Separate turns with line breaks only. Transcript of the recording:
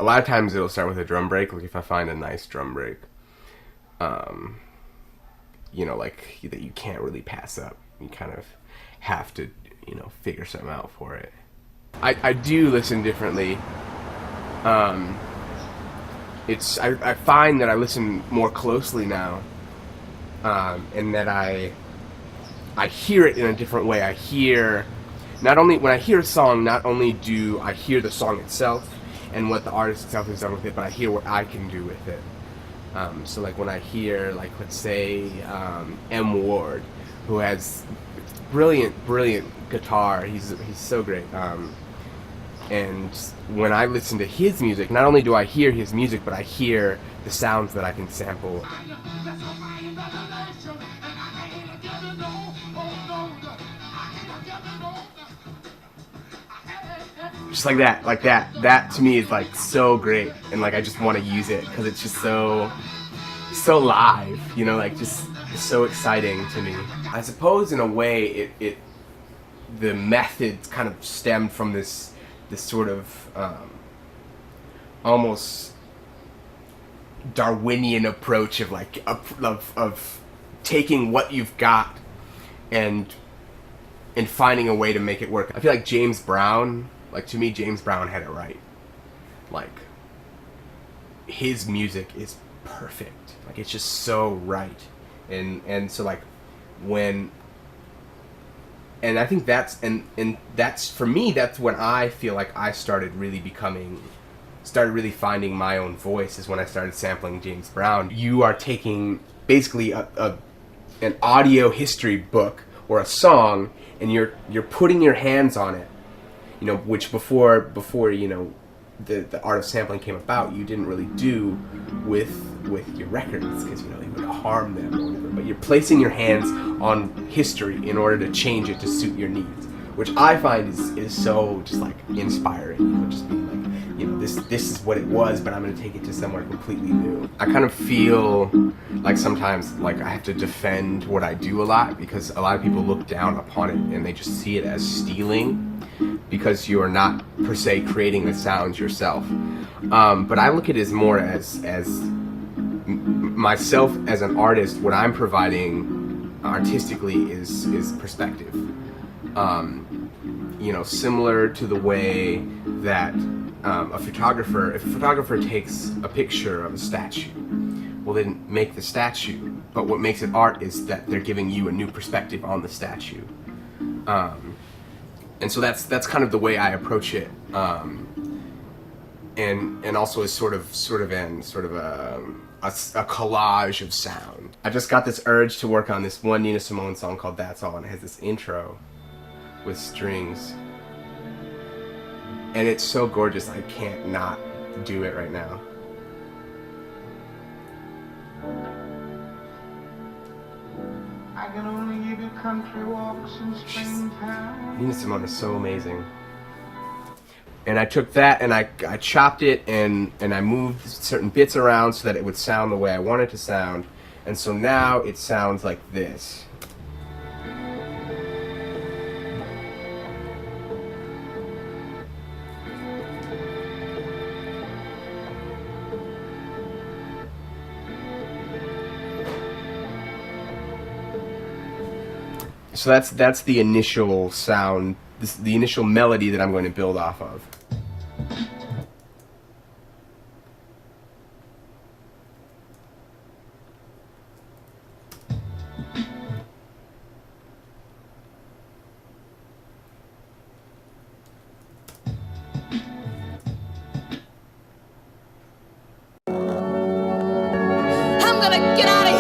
a lot of times it'll start with a drum break. Like if I find a nice drum break, you know, like that you can't really pass up. You kind of have to, you know, figure something out for it. I do listen differently. I find that I listen more closely now, and that I hear it in a different way. I hear, not only when I hear a song, not only do I hear the song itself and what the artist itself has done with it, but I hear what I can do with it. So like when I hear, like, let's say M. Ward, who has brilliant guitar. He's so great. And when I listen to his music, not only do I hear his music, but I hear the sounds that I can sample. Just like that. That to me is like so great, and like I just want to use it because it's just so live, you know, like just so exciting to me. I suppose in a way the methods kind of stemmed from this sort of almost Darwinian approach of like of taking what you've got and finding a way to make it work. I feel like James Brown, like to me James Brown had it right. Like his music is perfect. Like it's just so right. And so like when, and I think that's that's for me, that's when I feel like I started really finding my own voice, is when I started sampling James Brown. You are taking basically an audio history book or a song, and you're putting your hands on it, you know, which before you know the art of sampling came about, you didn't really do with your records, because you know they would harm them or whatever. But you're placing your hands on history in order to change it to suit your needs, which I find is so just like inspiring. You know, just being like, you know, this is what it was, but I'm going to take it to somewhere completely new. I kind of feel like sometimes like I have to defend what I do a lot, because a lot of people look down upon it and they just see it as stealing, because you are not per se creating the sounds yourself. But I look at it as more as myself as an artist. What I'm providing artistically is perspective. You know, similar to the way that if a photographer takes a picture of a statue, well, they didn't make the statue, but what makes it art is that they're giving you a new perspective on the statue. And so that's kind of the way I approach it, and also as sort of a collage of sound. I just got this urge to work on this one Nina Simone song called "That's All," and it has this intro with strings, and it's so gorgeous I can't not do it right now. I can only give you country walks in springtime. Nina Simone is so amazing. And I took that and I chopped it and I moved certain bits around so that it would sound the way I wanted it to sound. And so now it sounds like this. So that's the initial sound, the initial melody that I'm going to build off of.
I'm gonna get out of